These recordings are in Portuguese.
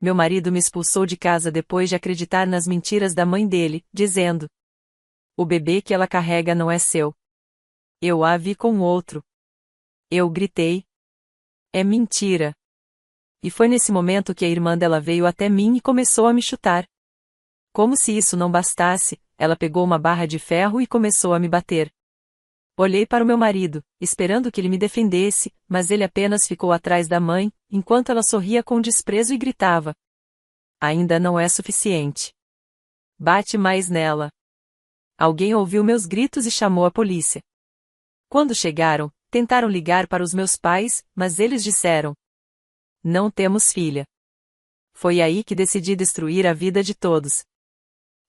Meu marido me expulsou de casa depois de acreditar nas mentiras da mãe dele, dizendo: o bebê que ela carrega não é seu. Eu a vi com outro. Eu gritei: é mentira. E foi nesse momento que a irmã dela veio até mim e começou a me chutar. Como se isso não bastasse, ela pegou uma barra de ferro e começou a me bater. Olhei para o meu marido, esperando que ele me defendesse, mas ele apenas ficou atrás da mãe, enquanto ela sorria com desprezo e gritava: ainda não é suficiente. Bate mais nela. Alguém ouviu meus gritos e chamou a polícia. Quando chegaram, tentaram ligar para os meus pais, mas eles disseram: não temos filha. Foi aí que decidi destruir a vida de todos.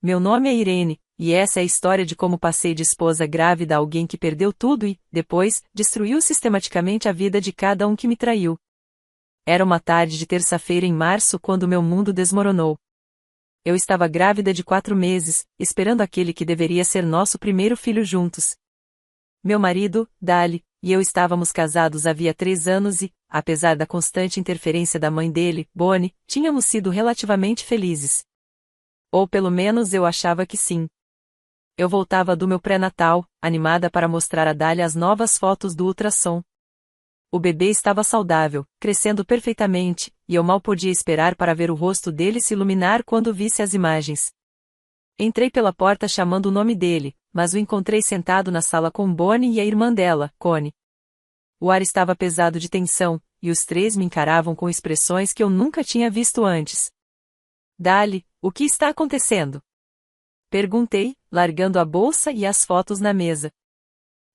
Meu nome é Irene, e essa é a história de como passei de esposa grávida a alguém que perdeu tudo e, depois, destruiu sistematicamente a vida de cada um que me traiu. Era uma tarde de terça-feira em março quando meu mundo desmoronou. Eu estava grávida de 4 meses, esperando aquele que deveria ser nosso primeiro filho juntos. Meu marido, Dali, e eu estávamos casados havia 3 anos e, apesar da constante interferência da mãe dele, Bonnie, tínhamos sido relativamente felizes. Ou pelo menos eu achava que sim. Eu voltava do meu pré-natal, animada para mostrar a Dali as novas fotos do ultrassom. O bebê estava saudável, crescendo perfeitamente, e eu mal podia esperar para ver o rosto dele se iluminar quando visse as imagens. Entrei pela porta chamando o nome dele, mas o encontrei sentado na sala com Bonnie e a irmã dela, Connie. O ar estava pesado de tensão, e os 3 me encaravam com expressões que eu nunca tinha visto antes. Dali, o que está acontecendo? Perguntei, largando a bolsa e as fotos na mesa.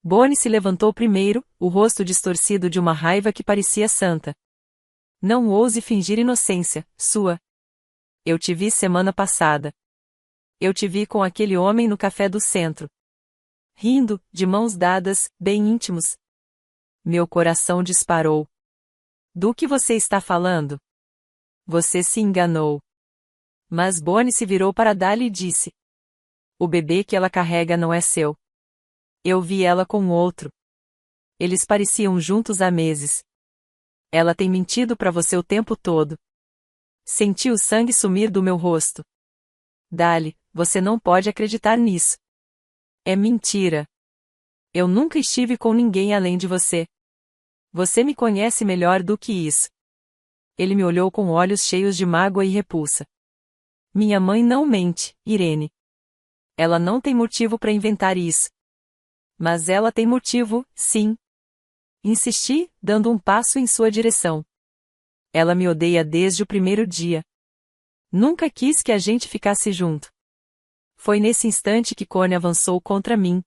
Bonnie se levantou primeiro, o rosto distorcido de uma raiva que parecia santa. Não ouse fingir inocência, sua. Eu te vi semana passada. Eu te vi com aquele homem no café do centro. Rindo, de mãos dadas, bem íntimos. Meu coração disparou. Do que você está falando? Você se enganou. Mas Bonnie se virou para Dali e disse: o bebê que ela carrega não é seu. Eu vi ela com outro. Eles pareciam juntos há meses. Ela tem mentido para você o tempo todo. Senti o sangue sumir do meu rosto. Dali, você não pode acreditar nisso. É mentira. Eu nunca estive com ninguém além de você. Você me conhece melhor do que isso. Ele me olhou com olhos cheios de mágoa e repulsa. Minha mãe não mente, Irene. Ela não tem motivo para inventar isso. Mas ela tem motivo, sim. Insisti, dando um passo em sua direção. Ela me odeia desde o primeiro dia. Nunca quis que a gente ficasse junto. Foi nesse instante que Connie avançou contra mim.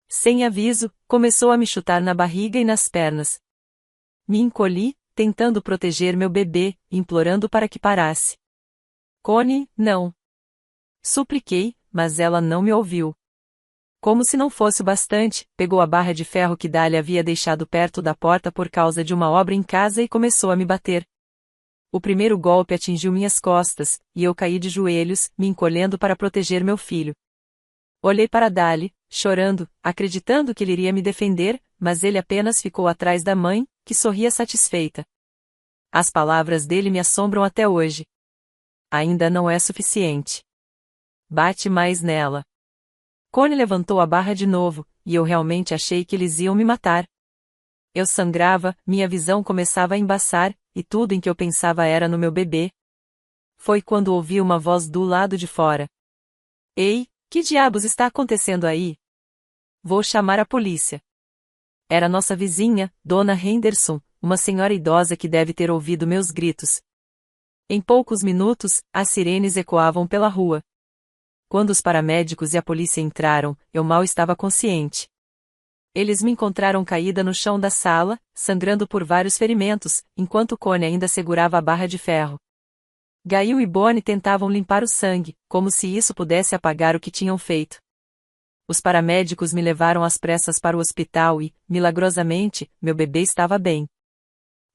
Sem aviso, começou a me chutar na barriga e nas pernas. Me encolhi, tentando proteger meu bebê, implorando para que parasse. Connie, não. Supliquei, mas ela não me ouviu. Como se não fosse o bastante, pegou a barra de ferro que Dali havia deixado perto da porta por causa de uma obra em casa e começou a me bater. O primeiro golpe atingiu minhas costas, e eu caí de joelhos, me encolhendo para proteger meu filho. Olhei para Dali, chorando, acreditando que ele iria me defender, mas ele apenas ficou atrás da mãe, que sorria satisfeita. As palavras dele me assombram até hoje. Ainda não é suficiente. Bate mais nela. Connie levantou a barra de novo, e eu realmente achei que eles iam me matar. Eu sangrava, minha visão começava a embaçar, e tudo em que eu pensava era no meu bebê. Foi quando ouvi uma voz do lado de fora. Ei, que diabos está acontecendo aí? Vou chamar a polícia. Era nossa vizinha, Dona Henderson, uma senhora idosa que deve ter ouvido meus gritos. Em poucos minutos, as sirenes ecoavam pela rua. Quando os paramédicos e a polícia entraram, eu mal estava consciente. Eles me encontraram caída no chão da sala, sangrando por vários ferimentos, enquanto Connie ainda segurava a barra de ferro. Gail e Bonnie tentavam limpar o sangue, como se isso pudesse apagar o que tinham feito. Os paramédicos me levaram às pressas para o hospital e, milagrosamente, meu bebê estava bem.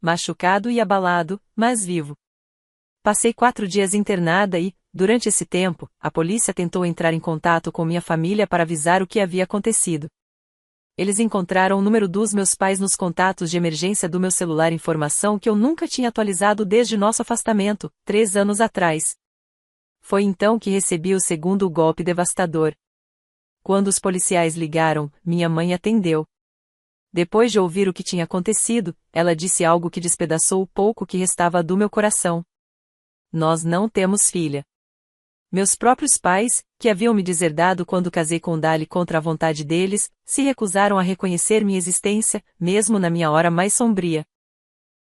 Machucado e abalado, mas vivo. Passei 4 dias internada e, durante esse tempo, a polícia tentou entrar em contato com minha família para avisar o que havia acontecido. Eles encontraram o número dos meus pais nos contatos de emergência do meu celular, informação que eu nunca tinha atualizado desde nosso afastamento, 3 anos atrás. Foi então que recebi o segundo golpe devastador. Quando os policiais ligaram, minha mãe atendeu. Depois de ouvir o que tinha acontecido, ela disse algo que despedaçou o pouco que restava do meu coração. Nós não temos filha. Meus próprios pais, que haviam me deserdado quando casei com Dali contra a vontade deles, se recusaram a reconhecer minha existência, mesmo na minha hora mais sombria.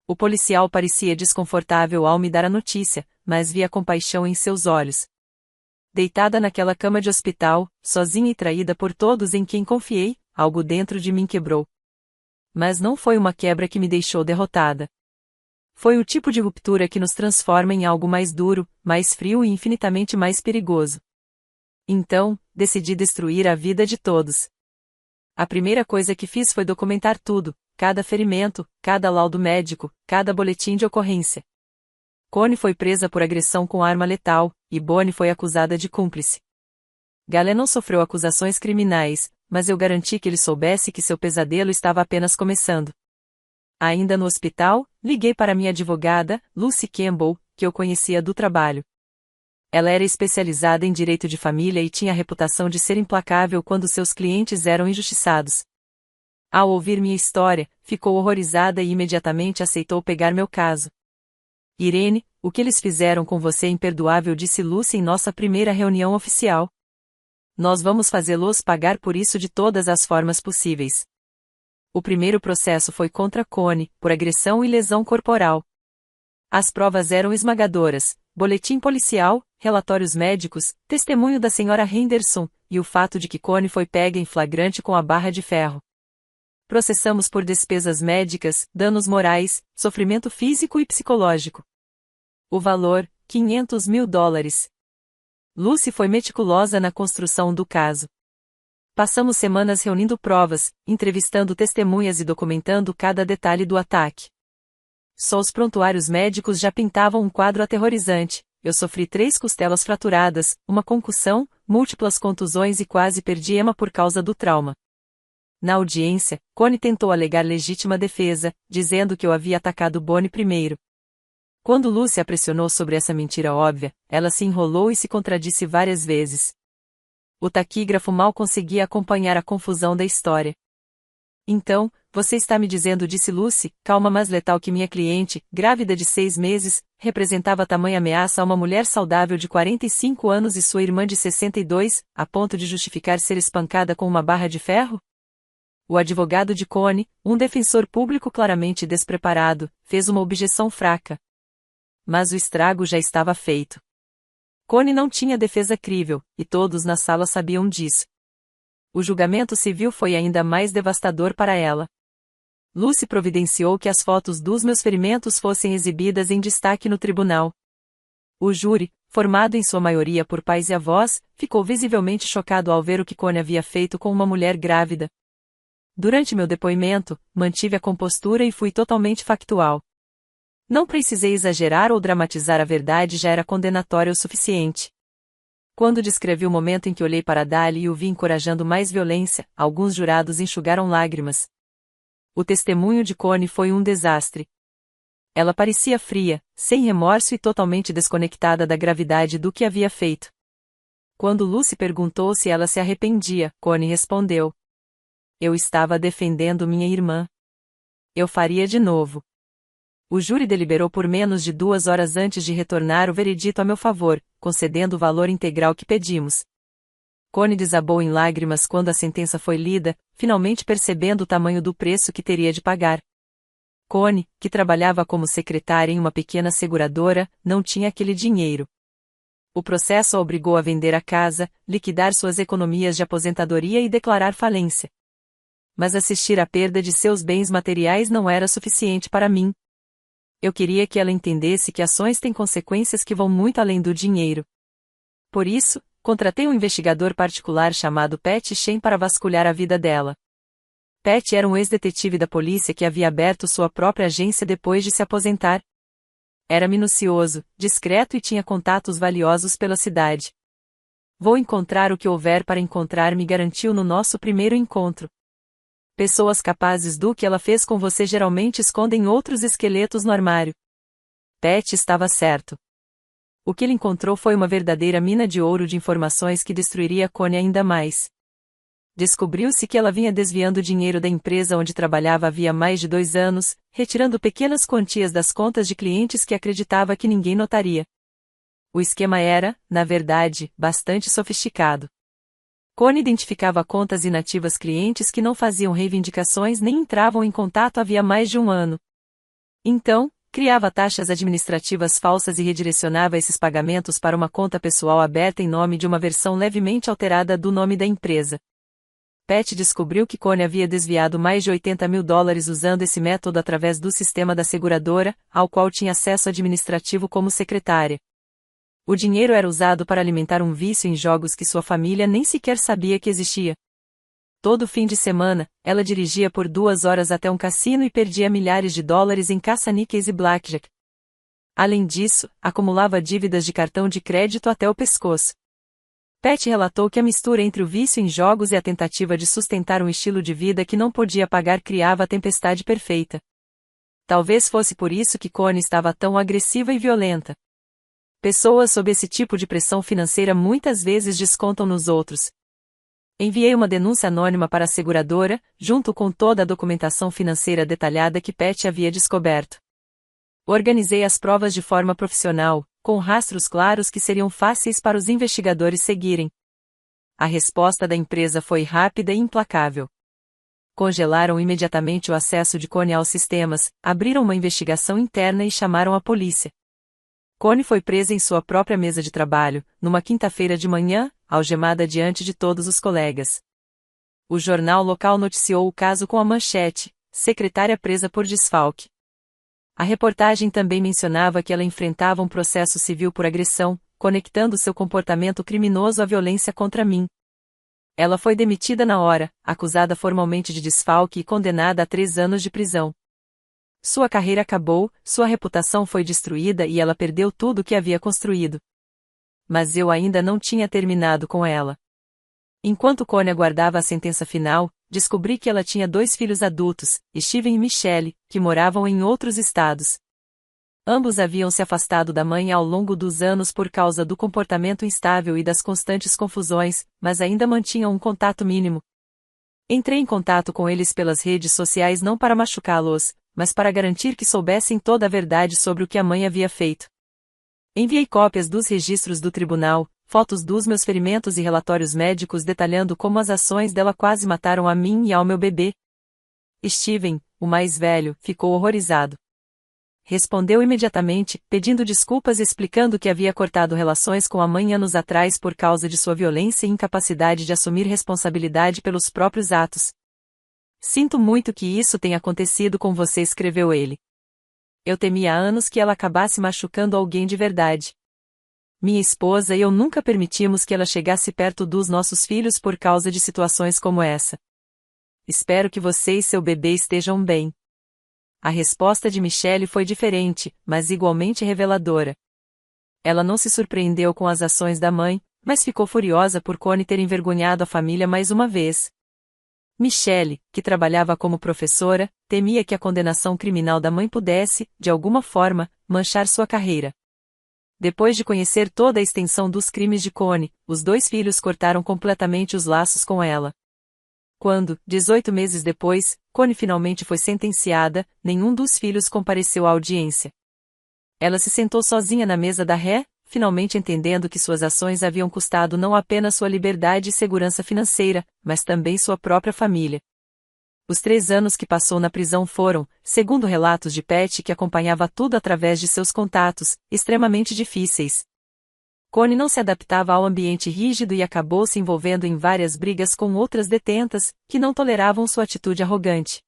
O policial parecia desconfortável ao me dar a notícia, mas via compaixão em seus olhos. Deitada naquela cama de hospital, sozinha e traída por todos em quem confiei, algo dentro de mim quebrou. Mas não foi uma quebra que me deixou derrotada. Foi o tipo de ruptura que nos transforma em algo mais duro, mais frio e infinitamente mais perigoso. Então, decidi destruir a vida de todos. A primeira coisa que fiz foi documentar tudo, cada ferimento, cada laudo médico, cada boletim de ocorrência. Connie foi presa por agressão com arma letal, e Bonnie foi acusada de cúmplice. Gale não sofreu acusações criminais, mas eu garanti que ele soubesse que seu pesadelo estava apenas começando. Ainda no hospital, liguei para minha advogada, Lucy Campbell, que eu conhecia do trabalho. Ela era especializada em direito de família e tinha a reputação de ser implacável quando seus clientes eram injustiçados. Ao ouvir minha história, ficou horrorizada e imediatamente aceitou pegar meu caso. Irene, o que eles fizeram com você é imperdoável, disse Lucy em nossa primeira reunião oficial. Nós vamos fazê-los pagar por isso de todas as formas possíveis. O primeiro processo foi contra Connie, por agressão e lesão corporal. As provas eram esmagadoras: boletim policial, relatórios médicos, testemunho da senhora Henderson, e o fato de que Connie foi pega em flagrante com a barra de ferro. Processamos por despesas médicas, danos morais, sofrimento físico e psicológico. O valor, $500.000. Lucy foi meticulosa na construção do caso. Passamos semanas reunindo provas, entrevistando testemunhas e documentando cada detalhe do ataque. Só os prontuários médicos já pintavam um quadro aterrorizante. Eu sofri 3 costelas fraturadas, uma concussão, múltiplas contusões e quase perdi Emma por causa do trauma. Na audiência, Connie tentou alegar legítima defesa, dizendo que eu havia atacado Bonnie primeiro. Quando Lucy a pressionou sobre essa mentira óbvia, ela se enrolou e se contradisse várias vezes. O taquígrafo mal conseguia acompanhar a confusão da história. Então, você está me dizendo, disse Lucy, calma mas letal, que minha cliente, grávida de 6 meses, representava tamanha ameaça a uma mulher saudável de 45 anos e sua irmã de 62, a ponto de justificar ser espancada com uma barra de ferro? O advogado de Connie, um defensor público claramente despreparado, fez uma objeção fraca. Mas o estrago já estava feito. Connie não tinha defesa crível, e todos na sala sabiam disso. O julgamento civil foi ainda mais devastador para ela. Lucy providenciou que as fotos dos meus ferimentos fossem exibidas em destaque no tribunal. O júri, formado em sua maioria por pais e avós, ficou visivelmente chocado ao ver o que Connie havia feito com uma mulher grávida. Durante meu depoimento, mantive a compostura e fui totalmente factual. Não precisei exagerar ou dramatizar, a verdade já era condenatória o suficiente. Quando descrevi o momento em que olhei para Dali e o vi encorajando mais violência, alguns jurados enxugaram lágrimas. O testemunho de Connie foi um desastre. Ela parecia fria, sem remorso e totalmente desconectada da gravidade do que havia feito. Quando Lucy perguntou se ela se arrependia, Connie respondeu: eu estava defendendo minha irmã. Eu faria de novo. O júri deliberou por menos de 2 horas antes de retornar o veredito a meu favor, concedendo o valor integral que pedimos. Connie desabou em lágrimas quando a sentença foi lida, finalmente percebendo o tamanho do preço que teria de pagar. Connie, que trabalhava como secretária em uma pequena seguradora, não tinha aquele dinheiro. O processo a obrigou a vender a casa, liquidar suas economias de aposentadoria e declarar falência. Mas assistir à perda de seus bens materiais não era suficiente para mim. Eu queria que ela entendesse que ações têm consequências que vão muito além do dinheiro. Por isso, contratei um investigador particular chamado Pat Shen para vasculhar a vida dela. Pat era um ex-detetive da polícia que havia aberto sua própria agência depois de se aposentar. Era minucioso, discreto e tinha contatos valiosos pela cidade. Vou encontrar o que houver para encontrar, me garantiu no nosso primeiro encontro. Pessoas capazes do que ela fez com você geralmente escondem outros esqueletos no armário. Pat estava certo. O que ele encontrou foi uma verdadeira mina de ouro de informações que destruiria Connie ainda mais. Descobriu-se que ela vinha desviando dinheiro da empresa onde trabalhava havia mais de 2 anos, retirando pequenas quantias das contas de clientes que acreditava que ninguém notaria. O esquema era, na verdade, bastante sofisticado. Connie identificava contas inativas clientes que não faziam reivindicações nem entravam em contato havia mais de 1 ano. Então, criava taxas administrativas falsas e redirecionava esses pagamentos para uma conta pessoal aberta em nome de uma versão levemente alterada do nome da empresa. Pat descobriu que Connie havia desviado mais de $80 mil usando esse método através do sistema da seguradora, ao qual tinha acesso administrativo como secretária. O dinheiro era usado para alimentar um vício em jogos que sua família nem sequer sabia que existia. Todo fim de semana, ela dirigia por 2 horas até um cassino e perdia milhares de dólares em caça-níqueis e blackjack. Além disso, acumulava dívidas de cartão de crédito até o pescoço. Pat relatou que a mistura entre o vício em jogos e a tentativa de sustentar um estilo de vida que não podia pagar criava a tempestade perfeita. Talvez fosse por isso que Connie estava tão agressiva e violenta. Pessoas sob esse tipo de pressão financeira muitas vezes descontam nos outros. Enviei uma denúncia anônima para a seguradora, junto com toda a documentação financeira detalhada que Pat havia descoberto. Organizei as provas de forma profissional, com rastros claros que seriam fáceis para os investigadores seguirem. A resposta da empresa foi rápida e implacável. Congelaram imediatamente o acesso de Connie aos sistemas, abriram uma investigação interna e chamaram a polícia. Connie foi presa em sua própria mesa de trabalho, numa quinta-feira de manhã, algemada diante de todos os colegas. O jornal local noticiou o caso com a manchete: secretária presa por desfalque. A reportagem também mencionava que ela enfrentava um processo civil por agressão, conectando seu comportamento criminoso à violência contra mim. Ela foi demitida na hora, acusada formalmente de desfalque e condenada a 3 anos de prisão. Sua carreira acabou, sua reputação foi destruída e ela perdeu tudo o que havia construído. Mas eu ainda não tinha terminado com ela. Enquanto Connie aguardava a sentença final, descobri que ela tinha 2 filhos adultos, Steven e Michelle, que moravam em outros estados. Ambos haviam se afastado da mãe ao longo dos anos por causa do comportamento instável e das constantes confusões, mas ainda mantinham um contato mínimo. Entrei em contato com eles pelas redes sociais não para machucá-los, mas para garantir que soubessem toda a verdade sobre o que a mãe havia feito. Enviei cópias dos registros do tribunal, fotos dos meus ferimentos e relatórios médicos detalhando como as ações dela quase mataram a mim e ao meu bebê. Steven, o mais velho, ficou horrorizado. Respondeu imediatamente, pedindo desculpas e explicando que havia cortado relações com a mãe anos atrás por causa de sua violência e incapacidade de assumir responsabilidade pelos próprios atos. Sinto muito que isso tenha acontecido com você, escreveu ele. Eu temia há anos que ela acabasse machucando alguém de verdade. Minha esposa e eu nunca permitimos que ela chegasse perto dos nossos filhos por causa de situações como essa. Espero que você e seu bebê estejam bem. A resposta de Michelle foi diferente, mas igualmente reveladora. Ela não se surpreendeu com as ações da mãe, mas ficou furiosa por Connie ter envergonhado a família mais uma vez. Michelle, que trabalhava como professora, temia que a condenação criminal da mãe pudesse, de alguma forma, manchar sua carreira. Depois de conhecer toda a extensão dos crimes de Connie, os 2 filhos cortaram completamente os laços com ela. Quando, 18 meses depois, Connie finalmente foi sentenciada, nenhum dos filhos compareceu à audiência. Ela se sentou sozinha na mesa da ré, finalmente entendendo que suas ações haviam custado não apenas sua liberdade e segurança financeira, mas também sua própria família. Os 3 anos que passou na prisão foram, segundo relatos de Pat que acompanhava tudo através de seus contatos, extremamente difíceis. Connie não se adaptava ao ambiente rígido e acabou se envolvendo em várias brigas com outras detentas, que não toleravam sua atitude arrogante.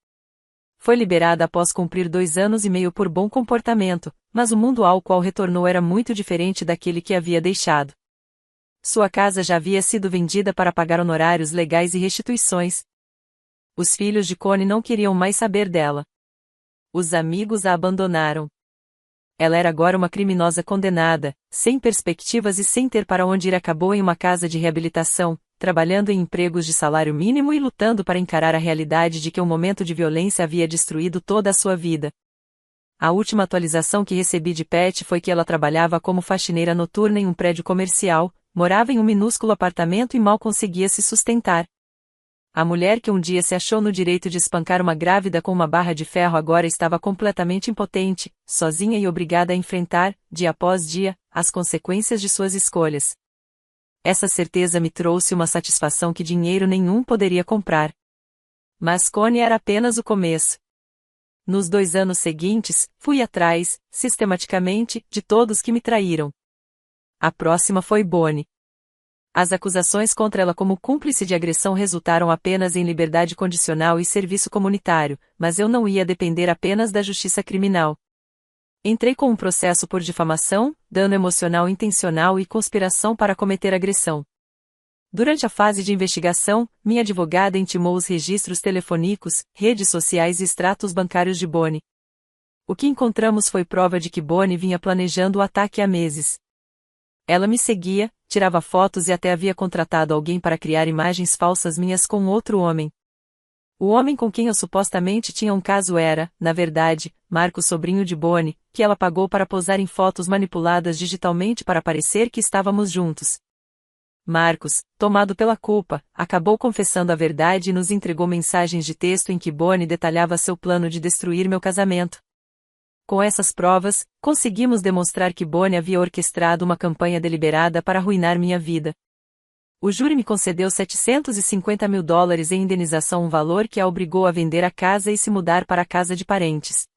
Foi liberada após cumprir 2 anos e meio por bom comportamento, mas o mundo ao qual retornou era muito diferente daquele que havia deixado. Sua casa já havia sido vendida para pagar honorários legais e restituições. Os filhos de Connie não queriam mais saber dela. Os amigos a abandonaram. Ela era agora uma criminosa condenada, sem perspectivas e sem ter para onde ir. Acabou em uma casa de reabilitação, trabalhando em empregos de salário mínimo e lutando para encarar a realidade de que um momento de violência havia destruído toda a sua vida. A última atualização que recebi de Pat foi que ela trabalhava como faxineira noturna em um prédio comercial, morava em um minúsculo apartamento e mal conseguia se sustentar. A mulher que um dia se achou no direito de espancar uma grávida com uma barra de ferro agora estava completamente impotente, sozinha e obrigada a enfrentar, dia após dia, as consequências de suas escolhas. Essa certeza me trouxe uma satisfação que dinheiro nenhum poderia comprar. Mas Connie era apenas o começo. Nos 2 anos seguintes, fui atrás, sistematicamente, de todos que me traíram. A próxima foi Bonnie. As acusações contra ela como cúmplice de agressão resultaram apenas em liberdade condicional e serviço comunitário, mas eu não ia depender apenas da justiça criminal. Entrei com um processo por difamação, dano emocional intencional e conspiração para cometer agressão. Durante a fase de investigação, minha advogada intimou os registros telefônicos, redes sociais e extratos bancários de Bonnie. O que encontramos foi prova de que Bonnie vinha planejando o ataque há meses. Ela me seguia, tirava fotos e até havia contratado alguém para criar imagens falsas minhas com outro homem. O homem com quem eu supostamente tinha um caso era, na verdade, Marcos, sobrinho de Bonnie, que ela pagou para posar em fotos manipuladas digitalmente para parecer que estávamos juntos. Marcos, tomado pela culpa, acabou confessando a verdade e nos entregou mensagens de texto em que Bonnie detalhava seu plano de destruir meu casamento. Com essas provas, conseguimos demonstrar que Bonnie havia orquestrado uma campanha deliberada para arruinar minha vida. O júri me concedeu $750 mil em indenização, um valor que a obrigou a vender a casa e se mudar para a casa de parentes.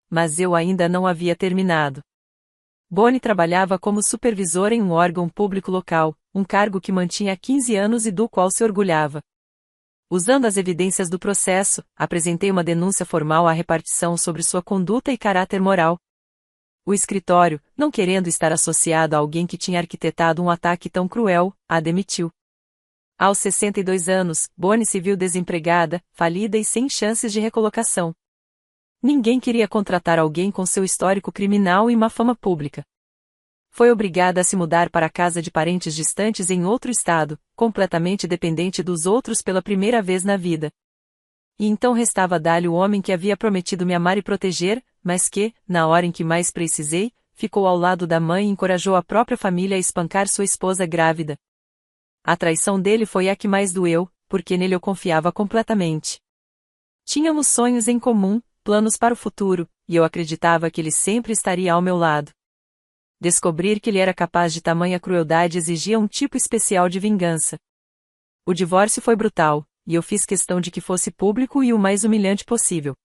Mas eu ainda não havia terminado. Bonnie trabalhava como supervisora em um órgão público local, um cargo que mantinha há 15 anos e do qual se orgulhava. Usando as evidências do processo, apresentei uma denúncia formal à repartição sobre sua conduta e caráter moral. O escritório, não querendo estar associado a alguém que tinha arquitetado um ataque tão cruel, a demitiu. Aos 62 anos, Bonnie se viu desempregada, falida e sem chances de recolocação. Ninguém queria contratar alguém com seu histórico criminal e má fama pública. Foi obrigada a se mudar para a casa de parentes distantes em outro estado, completamente dependente dos outros pela primeira vez na vida. E então restava dar-lhe o homem que havia prometido me amar e proteger, mas que, na hora em que mais precisei, ficou ao lado da mãe e encorajou a própria família a espancar sua esposa grávida. A traição dele foi a que mais doeu, porque nele eu confiava completamente. Tínhamos sonhos em comum, planos para o futuro, e eu acreditava que ele sempre estaria ao meu lado. Descobrir que ele era capaz de tamanha crueldade exigia um tipo especial de vingança. O divórcio foi brutal, e eu fiz questão de que fosse público e o mais humilhante possível.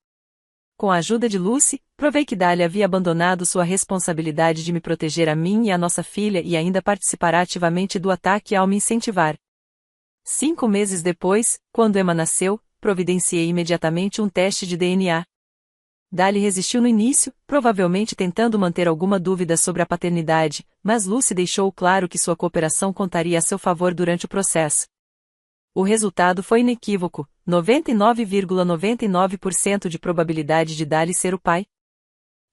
Com a ajuda de Lucy, provei que Dália havia abandonado sua responsabilidade de me proteger a mim e a nossa filha e ainda participará ativamente do ataque ao me incentivar. 5 meses depois, quando Emma nasceu, providenciei imediatamente um teste de DNA. Dália resistiu no início, provavelmente tentando manter alguma dúvida sobre a paternidade, mas Lucy deixou claro que sua cooperação contaria a seu favor durante o processo. O resultado foi inequívoco, 99,99% de probabilidade de Dália ser o pai.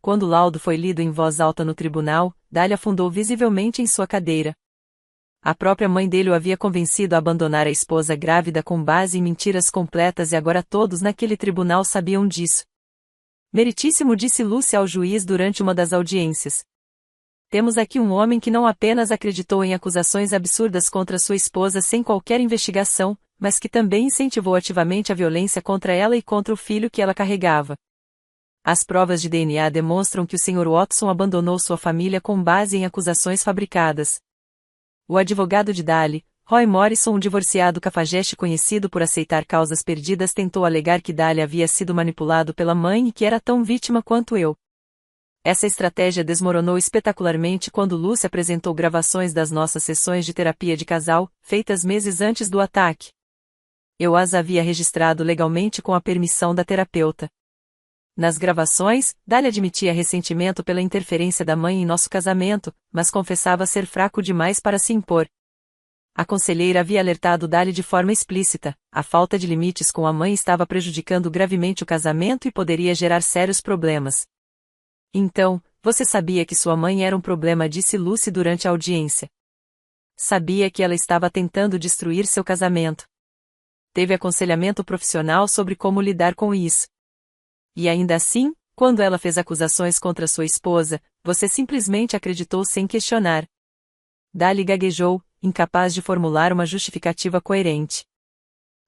Quando o laudo foi lido em voz alta no tribunal, Dália afundou visivelmente em sua cadeira. A própria mãe dele o havia convencido a abandonar a esposa grávida com base em mentiras completas e agora todos naquele tribunal sabiam disso. Meritíssimo, disse Lucy ao juiz durante uma das audiências. Temos aqui um homem que não apenas acreditou em acusações absurdas contra sua esposa sem qualquer investigação, mas que também incentivou ativamente a violência contra ela e contra o filho que ela carregava. As provas de DNA demonstram que o Sr. Watson abandonou sua família com base em acusações fabricadas. O advogado de Dália, Roy Morrison, um divorciado cafajeste conhecido por aceitar causas perdidas, tentou alegar que Dália havia sido manipulado pela mãe e que era tão vítima quanto eu. Essa estratégia desmoronou espetacularmente quando Lucy apresentou gravações das nossas sessões de terapia de casal, feitas meses antes do ataque. Eu as havia registrado legalmente com a permissão da terapeuta. Nas gravações, Dália admitia ressentimento pela interferência da mãe em nosso casamento, mas confessava ser fraco demais para se impor. A conselheira havia alertado Dália de forma explícita: a falta de limites com a mãe estava prejudicando gravemente o casamento e poderia gerar sérios problemas. Então, você sabia que sua mãe era um problema, disse Lucy durante a audiência. Sabia que ela estava tentando destruir seu casamento. Teve aconselhamento profissional sobre como lidar com isso. E ainda assim, quando ela fez acusações contra sua esposa, você simplesmente acreditou sem questionar. Dali gaguejou, incapaz de formular uma justificativa coerente.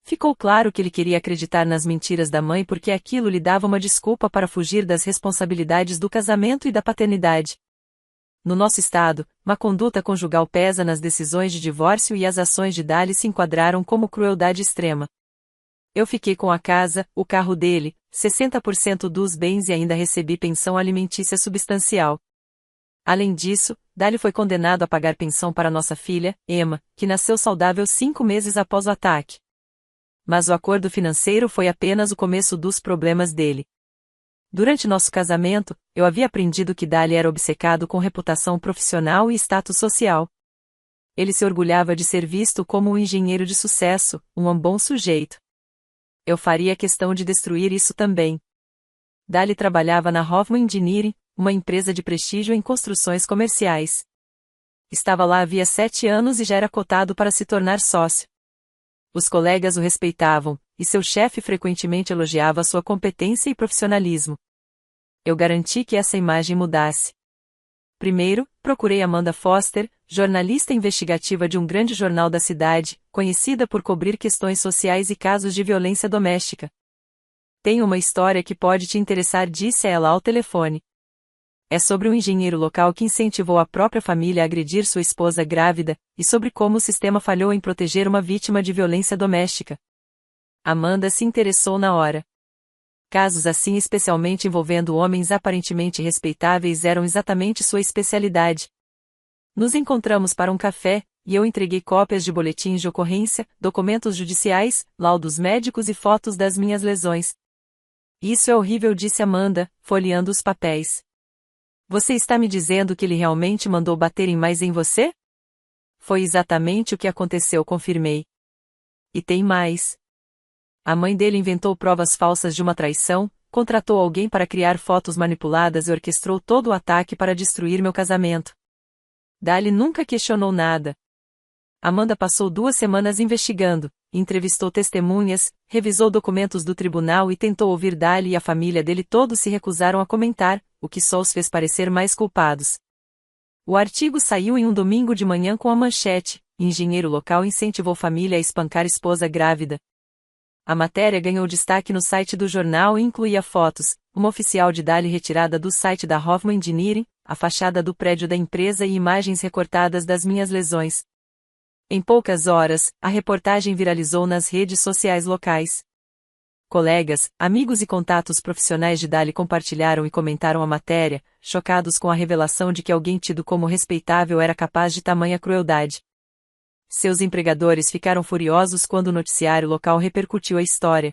Ficou claro que ele queria acreditar nas mentiras da mãe porque aquilo lhe dava uma desculpa para fugir das responsabilidades do casamento e da paternidade. No nosso estado, má conduta conjugal pesa nas decisões de divórcio e as ações de Dali se enquadraram como crueldade extrema. Eu fiquei com a casa, o carro dele, 60% dos bens e ainda recebi pensão alimentícia substancial. Além disso, Dali foi condenado a pagar pensão para nossa filha, Emma, que nasceu saudável 5 meses após o ataque. Mas o acordo financeiro foi apenas o começo dos problemas dele. Durante nosso casamento, eu havia aprendido que Dali era obcecado com reputação profissional e status social. Ele se orgulhava de ser visto como um engenheiro de sucesso, um bom sujeito. Eu faria questão de destruir isso também. Dali trabalhava na Hoffman Engineering, uma empresa de prestígio em construções comerciais. Estava lá havia 7 anos e já era cotado para se tornar sócio. Os colegas o respeitavam, e seu chefe frequentemente elogiava sua competência e profissionalismo. Eu garanti que essa imagem mudasse. Primeiro, procurei Amanda Foster, jornalista investigativa de um grande jornal da cidade, conhecida por cobrir questões sociais e casos de violência doméstica. Tenho uma história que pode te interessar, disse ela ao telefone. É sobre um engenheiro local que incentivou a própria família a agredir sua esposa grávida, e sobre como o sistema falhou em proteger uma vítima de violência doméstica. Amanda se interessou na hora. Casos assim, especialmente envolvendo homens aparentemente respeitáveis, eram exatamente sua especialidade. Nos encontramos para um café, e eu entreguei cópias de boletins de ocorrência, documentos judiciais, laudos médicos e fotos das minhas lesões. Isso é horrível, disse Amanda, folheando os papéis. Você está me dizendo que ele realmente mandou baterem mais em você? Foi exatamente o que aconteceu, confirmei. E tem mais. A mãe dele inventou provas falsas de uma traição, contratou alguém para criar fotos manipuladas e orquestrou todo o ataque para destruir meu casamento. Dali nunca questionou nada. Amanda passou 2 semanas investigando, entrevistou testemunhas, revisou documentos do tribunal e tentou ouvir Dali, e a família dele todos se recusaram a comentar, o que só os fez parecer mais culpados. O artigo saiu em um domingo de manhã com a manchete: engenheiro local incentivou família a espancar esposa grávida. A matéria ganhou destaque no site do jornal e incluía fotos, uma oficial de Dali retirada do site da Hoffman Engineering, a fachada do prédio da empresa e imagens recortadas das minhas lesões. Em poucas horas, a reportagem viralizou nas redes sociais locais. Colegas, amigos e contatos profissionais de Dali compartilharam e comentaram a matéria, chocados com a revelação de que alguém tido como respeitável era capaz de tamanha crueldade. Seus empregadores ficaram furiosos quando o noticiário local repercutiu a história.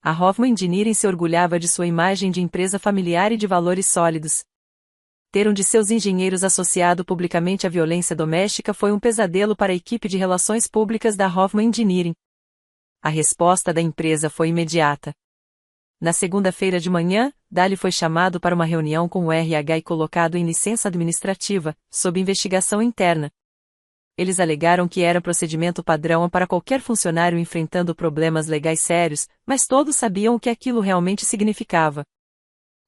A Hoffman Engineering se orgulhava de sua imagem de empresa familiar e de valores sólidos. Ter um de seus engenheiros associado publicamente à violência doméstica foi um pesadelo para a equipe de relações públicas da Hoffman Engineering. A resposta da empresa foi imediata. Na segunda-feira de manhã, Dali foi chamado para uma reunião com o RH e colocado em licença administrativa, sob investigação interna. Eles alegaram que era procedimento padrão para qualquer funcionário enfrentando problemas legais sérios, mas todos sabiam o que aquilo realmente significava.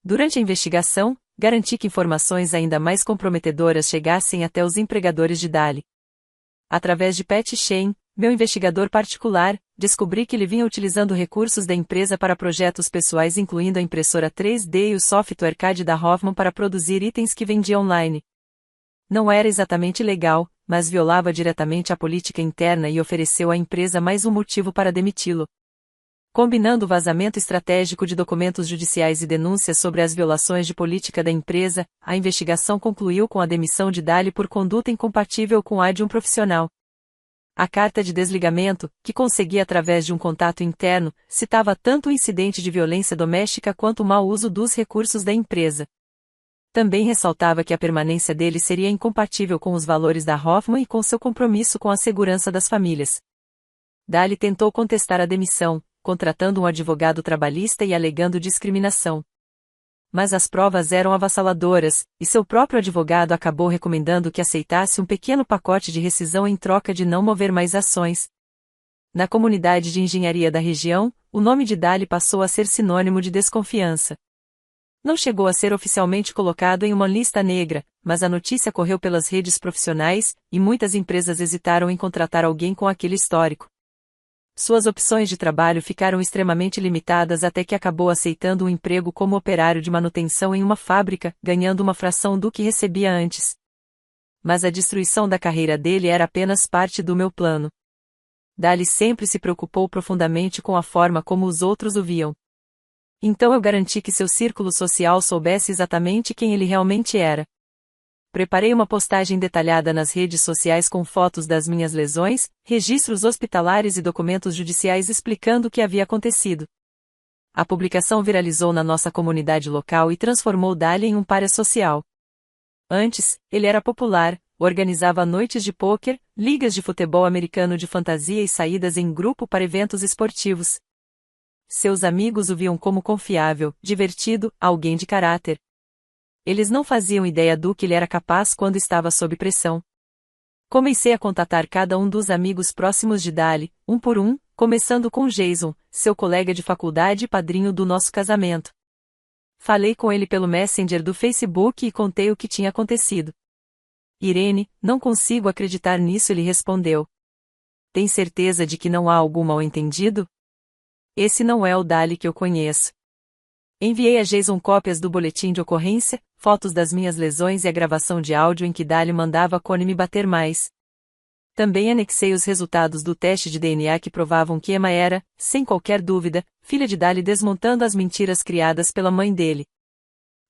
Durante a investigação, garanti que informações ainda mais comprometedoras chegassem até os empregadores de Dali. Através de Pat Shane, meu investigador particular, descobri que ele vinha utilizando recursos da empresa para projetos pessoais, incluindo a impressora 3D e o software CAD da Hoffman para produzir itens que vendia online. Não era exatamente legal, mas violava diretamente a política interna e ofereceu à empresa mais um motivo para demiti-lo. Combinando o vazamento estratégico de documentos judiciais e denúncias sobre as violações de política da empresa, a investigação concluiu com a demissão de Dali por conduta incompatível com a de um profissional. A carta de desligamento, que consegui através de um contato interno, citava tanto o incidente de violência doméstica quanto o mau uso dos recursos da empresa. Também ressaltava que a permanência dele seria incompatível com os valores da Hoffman e com seu compromisso com a segurança das famílias. Dali tentou contestar a demissão, contratando um advogado trabalhista e alegando discriminação. Mas as provas eram avassaladoras, e seu próprio advogado acabou recomendando que aceitasse um pequeno pacote de rescisão em troca de não mover mais ações. Na comunidade de engenharia da região, o nome de Dali passou a ser sinônimo de desconfiança. Não chegou a ser oficialmente colocado em uma lista negra, mas a notícia correu pelas redes profissionais, e muitas empresas hesitaram em contratar alguém com aquele histórico. Suas opções de trabalho ficaram extremamente limitadas até que acabou aceitando um emprego como operário de manutenção em uma fábrica, ganhando uma fração do que recebia antes. Mas a destruição da carreira dele era apenas parte do meu plano. Dali sempre se preocupou profundamente com a forma como os outros o viam. Então eu garanti que seu círculo social soubesse exatamente quem ele realmente era. Preparei uma postagem detalhada nas redes sociais com fotos das minhas lesões, registros hospitalares e documentos judiciais explicando o que havia acontecido. A publicação viralizou na nossa comunidade local e transformou Dali em um pária social. Antes, ele era popular, organizava noites de pôquer, ligas de futebol americano de fantasia e saídas em grupo para eventos esportivos. Seus amigos o viam como confiável, divertido, alguém de caráter. Eles não faziam ideia do que ele era capaz quando estava sob pressão. Comecei a contatar cada um dos amigos próximos de Dali, um por um, começando com Jason, seu colega de faculdade e padrinho do nosso casamento. Falei com ele pelo Messenger do Facebook e contei o que tinha acontecido. Irene, não consigo acreditar nisso, ele respondeu. Tem certeza de que não há algum mal-entendido? Esse não é o Dali que eu conheço. Enviei a Jason cópias do boletim de ocorrência, fotos das minhas lesões e a gravação de áudio em que Dali mandava a Connie me bater mais. Também anexei os resultados do teste de DNA que provavam que Emma era, sem qualquer dúvida, filha de Dali, desmontando as mentiras criadas pela mãe dele.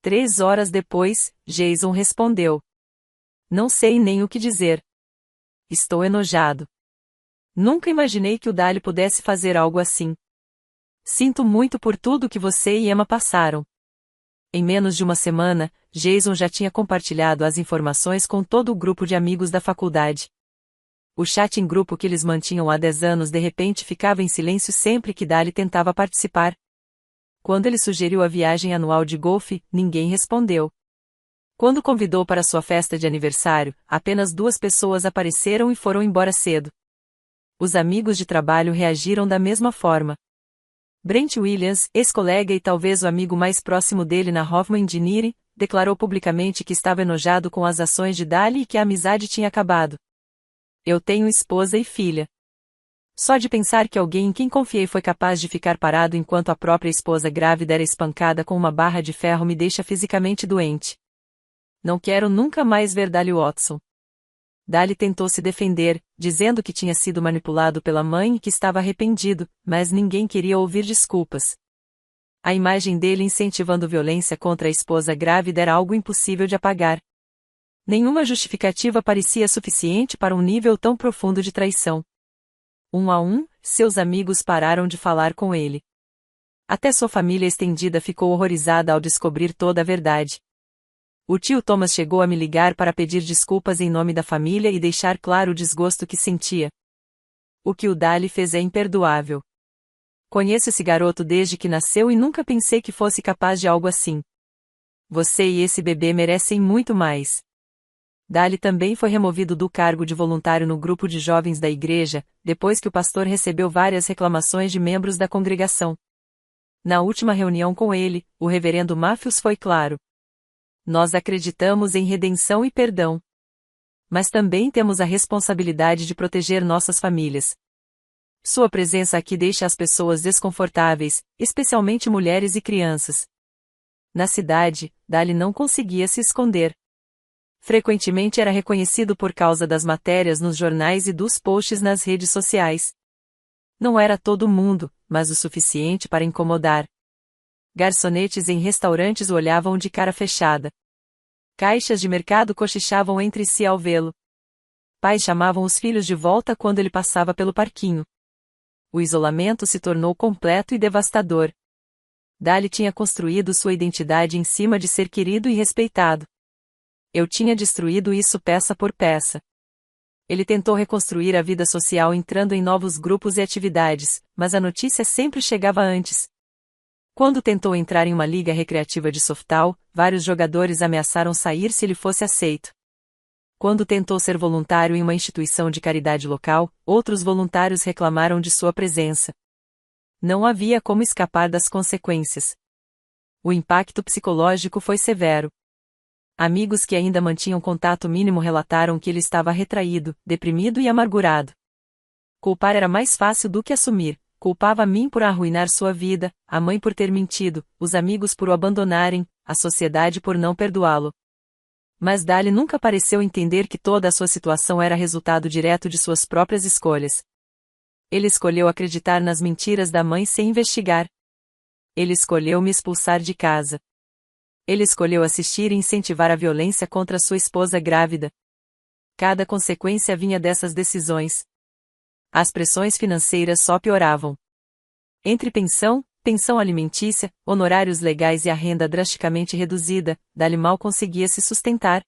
3 horas depois, Jason respondeu. Não sei nem o que dizer. Estou enojado. Nunca imaginei que o Dali pudesse fazer algo assim. Sinto muito por tudo que você e Emma passaram. Em menos de uma semana, Jason já tinha compartilhado as informações com todo o grupo de amigos da faculdade. O chat em grupo que eles mantinham há 10 anos de repente ficava em silêncio sempre que Dali tentava participar. Quando ele sugeriu a viagem anual de golfe, ninguém respondeu. Quando convidou para sua festa de aniversário, apenas 2 pessoas apareceram e foram embora cedo. Os amigos de trabalho reagiram da mesma forma. Brent Williams, ex-colega e talvez o amigo mais próximo dele na Hoffman Engineering, declarou publicamente que estava enojado com as ações de Dali e que a amizade tinha acabado. Eu tenho esposa e filha. Só de pensar que alguém em quem confiei foi capaz de ficar parado enquanto a própria esposa grávida era espancada com uma barra de ferro me deixa fisicamente doente. Não quero nunca mais ver Dali Watson. Dali tentou se defender, dizendo que tinha sido manipulado pela mãe e que estava arrependido, mas ninguém queria ouvir desculpas. A imagem dele incentivando violência contra a esposa grávida era algo impossível de apagar. Nenhuma justificativa parecia suficiente para um nível tão profundo de traição. Um a um, seus amigos pararam de falar com ele. Até sua família estendida ficou horrorizada ao descobrir toda a verdade. O tio Thomas chegou a me ligar para pedir desculpas em nome da família e deixar claro o desgosto que sentia. O que o Dali fez é imperdoável. Conheço esse garoto desde que nasceu e nunca pensei que fosse capaz de algo assim. Você e esse bebê merecem muito mais. Dali também foi removido do cargo de voluntário no grupo de jovens da igreja, depois que o pastor recebeu várias reclamações de membros da congregação. Na última reunião com ele, o reverendo Matthews foi claro. Nós acreditamos em redenção e perdão. Mas também temos a responsabilidade de proteger nossas famílias. Sua presença aqui deixa as pessoas desconfortáveis, especialmente mulheres e crianças. Na cidade, Dali não conseguia se esconder. Frequentemente era reconhecido por causa das matérias nos jornais e dos posts nas redes sociais. Não era todo mundo, mas o suficiente para incomodar. Garçonetes em restaurantes o olhavam de cara fechada. Caixas de mercado cochichavam entre si ao vê-lo. Pais chamavam os filhos de volta quando ele passava pelo parquinho. O isolamento se tornou completo e devastador. Dali tinha construído sua identidade em cima de ser querido e respeitado. Eu tinha destruído isso peça por peça. Ele tentou reconstruir a vida social entrando em novos grupos e atividades, mas a notícia sempre chegava antes. Quando tentou entrar em uma liga recreativa de softball, vários jogadores ameaçaram sair se ele fosse aceito. Quando tentou ser voluntário em uma instituição de caridade local, outros voluntários reclamaram de sua presença. Não havia como escapar das consequências. O impacto psicológico foi severo. Amigos que ainda mantinham contato mínimo relataram que ele estava retraído, deprimido e amargurado. Culpar era mais fácil do que assumir. Culpava a mim por arruinar sua vida, a mãe por ter mentido, os amigos por o abandonarem, a sociedade por não perdoá-lo. Mas Dali nunca pareceu entender que toda a sua situação era resultado direto de suas próprias escolhas. Ele escolheu acreditar nas mentiras da mãe sem investigar. Ele escolheu me expulsar de casa. Ele escolheu assistir e incentivar a violência contra sua esposa grávida. Cada consequência vinha dessas decisões. As pressões financeiras só pioravam. Entre pensão alimentícia, honorários legais e a renda drasticamente reduzida, Dali mal conseguia se sustentar.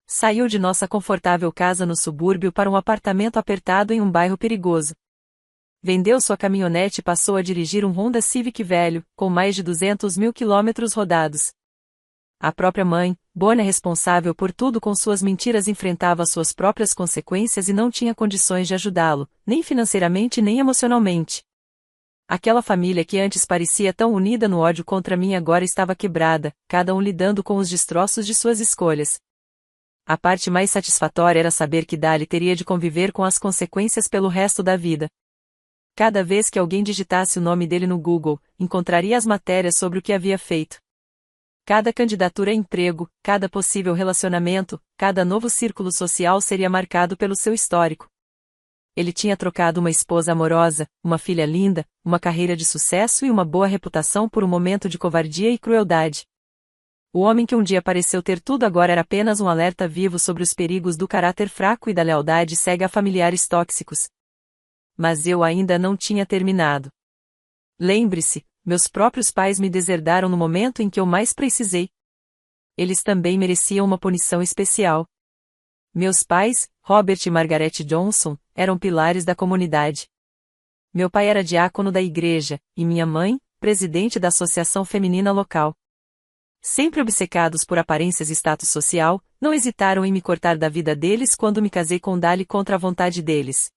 Saiu de nossa confortável casa no subúrbio para um apartamento apertado em um bairro perigoso. Vendeu sua caminhonete e passou a dirigir um Honda Civic velho, com mais de 200 mil quilômetros rodados. A própria mãe, Bonnie responsável por tudo com suas mentiras, enfrentava suas próprias consequências e não tinha condições de ajudá-lo, nem financeiramente nem emocionalmente. Aquela família que antes parecia tão unida no ódio contra mim agora estava quebrada, cada um lidando com os destroços de suas escolhas. A parte mais satisfatória era saber que Dali teria de conviver com as consequências pelo resto da vida. Cada vez que alguém digitasse o nome dele no Google, encontraria as matérias sobre o que havia feito. Cada candidatura a emprego, cada possível relacionamento, cada novo círculo social seria marcado pelo seu histórico. Ele tinha trocado uma esposa amorosa, uma filha linda, uma carreira de sucesso e uma boa reputação por um momento de covardia e crueldade. O homem que um dia pareceu ter tudo agora era apenas um alerta vivo sobre os perigos do caráter fraco e da lealdade cega a familiares tóxicos. Mas eu ainda não tinha terminado. Lembre-se, meus próprios pais me deserdaram no momento em que eu mais precisei. Eles também mereciam uma punição especial. Meus pais, Robert e Margaret Johnson, eram pilares da comunidade. Meu pai era diácono da igreja, e minha mãe, presidente da associação feminina local. Sempre obcecados por aparências e status social, não hesitaram em me cortar da vida deles quando me casei com Dali contra a vontade deles.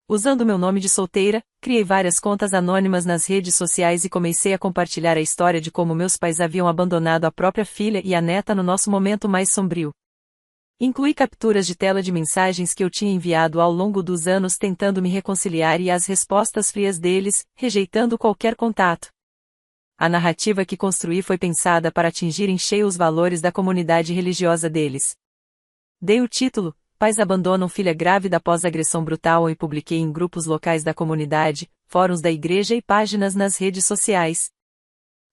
Usando meu nome de solteira, criei várias contas anônimas nas redes sociais e comecei a compartilhar a história de como meus pais haviam abandonado a própria filha e a neta no nosso momento mais sombrio. Incluí capturas de tela de mensagens que eu tinha enviado ao longo dos anos tentando me reconciliar e as respostas frias deles, rejeitando qualquer contato. A narrativa que construí foi pensada para atingir em cheio os valores da comunidade religiosa deles. Dei o título, Pais abandonam filha grávida após agressão brutal, e publiquei em grupos locais da comunidade, fóruns da igreja e páginas nas redes sociais.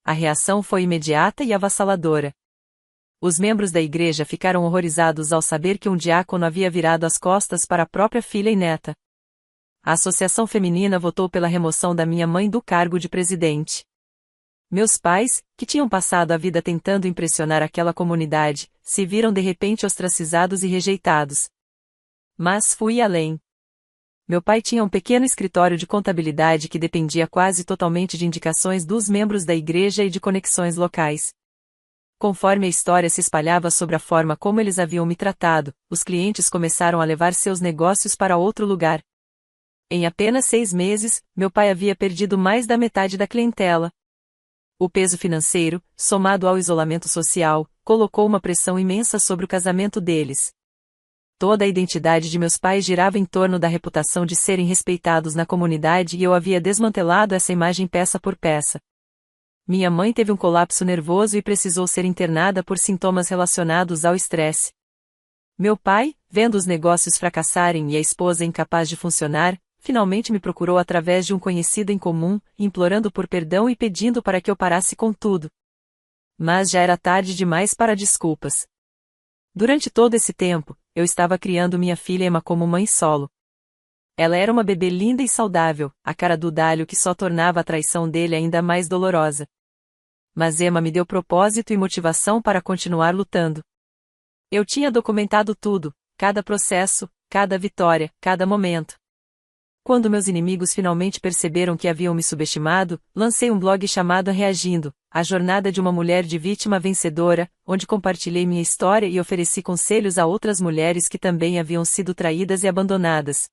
A reação foi imediata e avassaladora. Os membros da igreja ficaram horrorizados ao saber que um diácono havia virado as costas para a própria filha e neta. A associação feminina votou pela remoção da minha mãe do cargo de presidente. Meus pais, que tinham passado a vida tentando impressionar aquela comunidade, se viram de repente ostracizados e rejeitados. Mas fui além. Meu pai tinha um pequeno escritório de contabilidade que dependia quase totalmente de indicações dos membros da igreja e de conexões locais. Conforme a história se espalhava sobre a forma como eles haviam me tratado, os clientes começaram a levar seus negócios para outro lugar. Em apenas 6 meses, meu pai havia perdido mais da metade da clientela. O peso financeiro, somado ao isolamento social, colocou uma pressão imensa sobre o casamento deles. Toda a identidade de meus pais girava em torno da reputação de serem respeitados na comunidade e eu havia desmantelado essa imagem peça por peça. Minha mãe teve um colapso nervoso e precisou ser internada por sintomas relacionados ao estresse. Meu pai, vendo os negócios fracassarem e a esposa incapaz de funcionar, finalmente me procurou através de um conhecido em comum, implorando por perdão e pedindo para que eu parasse com tudo. Mas já era tarde demais para desculpas. Durante todo esse tempo, eu estava criando minha filha Emma como mãe solo. Ela era uma bebê linda e saudável, a cara do Dálio que só tornava a traição dele ainda mais dolorosa. Mas Emma me deu propósito e motivação para continuar lutando. Eu tinha documentado tudo, cada processo, cada vitória, cada momento. Quando meus inimigos finalmente perceberam que haviam me subestimado, lancei um blog chamado Reagindo, a jornada de uma mulher de vítima vencedora, onde compartilhei minha história e ofereci conselhos a outras mulheres que também haviam sido traídas e abandonadas.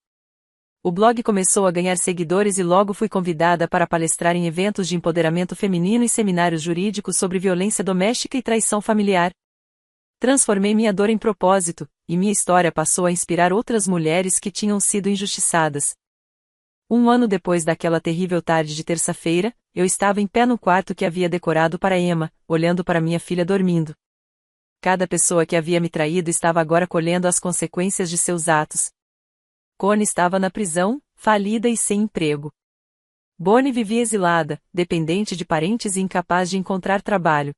O blog começou a ganhar seguidores e logo fui convidada para palestrar em eventos de empoderamento feminino e seminários jurídicos sobre violência doméstica e traição familiar. Transformei minha dor em propósito, e minha história passou a inspirar outras mulheres que tinham sido injustiçadas. Um ano depois daquela terrível tarde de terça-feira, eu estava em pé no quarto que havia decorado para Emma, olhando para minha filha dormindo. Cada pessoa que havia me traído estava agora colhendo as consequências de seus atos. Connie estava na prisão, falida e sem emprego. Bonnie vivia exilada, dependente de parentes e incapaz de encontrar trabalho.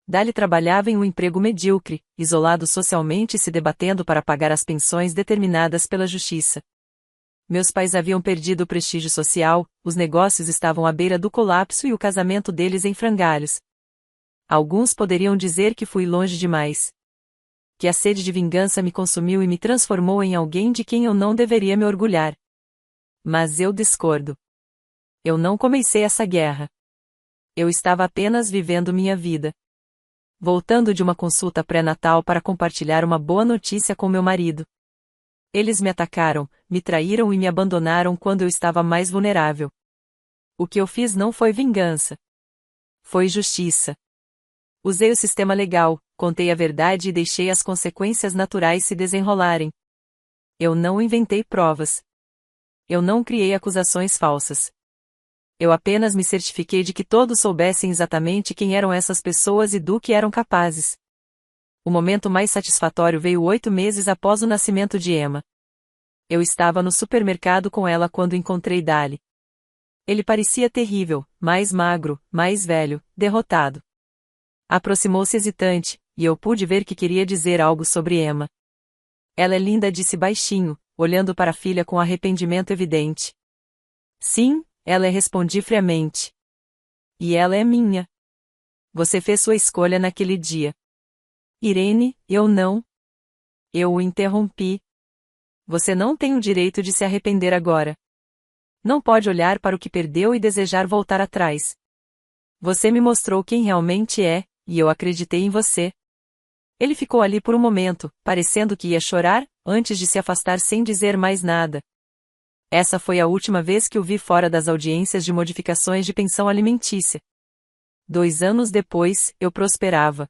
Dali trabalhava em um emprego medíocre, isolado socialmente e se debatendo para pagar as pensões determinadas pela justiça. Meus pais haviam perdido o prestígio social, os negócios estavam à beira do colapso e o casamento deles em frangalhos. Alguns poderiam dizer que fui longe demais. Que a sede de vingança me consumiu e me transformou em alguém de quem eu não deveria me orgulhar. Mas eu discordo. Eu não comecei essa guerra. Eu estava apenas vivendo minha vida. Voltando de uma consulta pré-natal para compartilhar uma boa notícia com meu marido. Eles me atacaram, me traíram e me abandonaram quando eu estava mais vulnerável. O que eu fiz não foi vingança. Foi justiça. Usei o sistema legal, contei a verdade e deixei as consequências naturais se desenrolarem. Eu não inventei provas. Eu não criei acusações falsas. Eu apenas me certifiquei de que todos soubessem exatamente quem eram essas pessoas e do que eram capazes. O momento mais satisfatório veio 8 meses após o nascimento de Emma. Eu estava no supermercado com ela quando encontrei Dali. Ele parecia terrível, mais magro, mais velho, derrotado. Aproximou-se hesitante, e eu pude ver que queria dizer algo sobre Emma. Ela é linda, disse baixinho, olhando para a filha com arrependimento evidente. Sim, ela é, respondi friamente. E ela é minha. Você fez sua escolha naquele dia. Irene, eu não. Eu o interrompi. Você não tem o direito de se arrepender agora. Não pode olhar para o que perdeu e desejar voltar atrás. Você me mostrou quem realmente é, e eu acreditei em você. Ele ficou ali por um momento, parecendo que ia chorar, antes de se afastar sem dizer mais nada. Essa foi a última vez que o vi fora das audiências de modificações de pensão alimentícia. 2 anos depois, eu prosperava.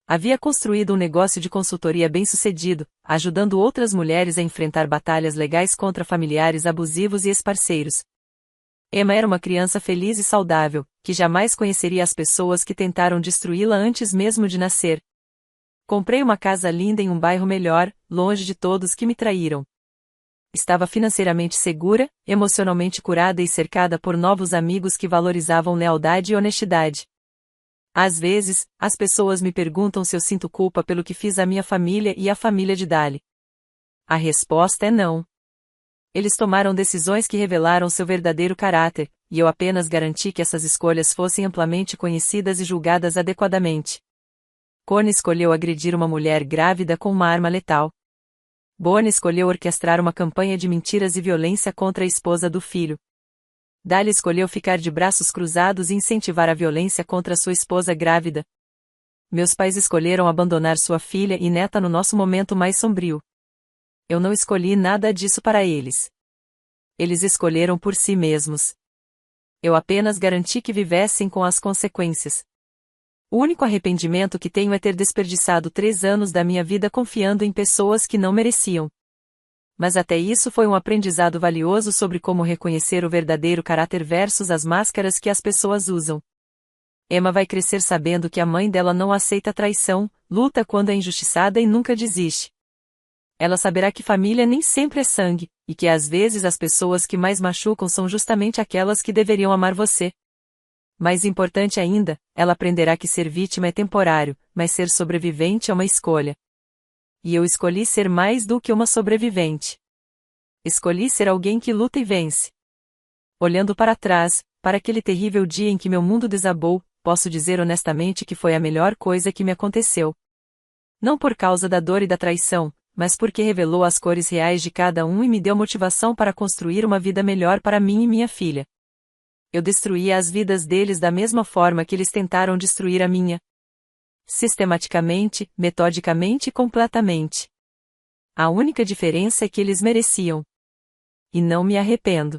Havia construído um negócio de consultoria bem-sucedido, ajudando outras mulheres a enfrentar batalhas legais contra familiares abusivos e ex-parceiros. Emma era uma criança feliz e saudável, que jamais conheceria as pessoas que tentaram destruí-la antes mesmo de nascer. Comprei uma casa linda em um bairro melhor, longe de todos que me traíram. Estava financeiramente segura, emocionalmente curada e cercada por novos amigos que valorizavam lealdade e honestidade. Às vezes, as pessoas me perguntam se eu sinto culpa pelo que fiz à minha família e à família de Dali. A resposta é não. Eles tomaram decisões que revelaram seu verdadeiro caráter, e eu apenas garanti que essas escolhas fossem amplamente conhecidas e julgadas adequadamente. Connie escolheu agredir uma mulher grávida com uma arma letal. Bonnie escolheu orquestrar uma campanha de mentiras e violência contra a esposa do filho. Dali escolheu ficar de braços cruzados e incentivar a violência contra sua esposa grávida. Meus pais escolheram abandonar sua filha e neta no nosso momento mais sombrio. Eu não escolhi nada disso para eles. Eles escolheram por si mesmos. Eu apenas garanti que vivessem com as consequências. O único arrependimento que tenho é ter desperdiçado 3 anos da minha vida confiando em pessoas que não mereciam. Mas até isso foi um aprendizado valioso sobre como reconhecer o verdadeiro caráter versus as máscaras que as pessoas usam. Emma vai crescer sabendo que a mãe dela não aceita traição, luta quando é injustiçada e nunca desiste. Ela saberá que família nem sempre é sangue, e que às vezes as pessoas que mais machucam são justamente aquelas que deveriam amar você. Mais importante ainda, ela aprenderá que ser vítima é temporário, mas ser sobrevivente é uma escolha. E eu escolhi ser mais do que uma sobrevivente. Escolhi ser alguém que luta e vence. Olhando para trás, para aquele terrível dia em que meu mundo desabou, posso dizer honestamente que foi a melhor coisa que me aconteceu. Não por causa da dor e da traição, mas porque revelou as cores reais de cada um e me deu motivação para construir uma vida melhor para mim e minha filha. Eu destruía as vidas deles da mesma forma que eles tentaram destruir a minha. Sistematicamente, metodicamente e completamente. A única diferença é que eles mereciam. E não me arrependo.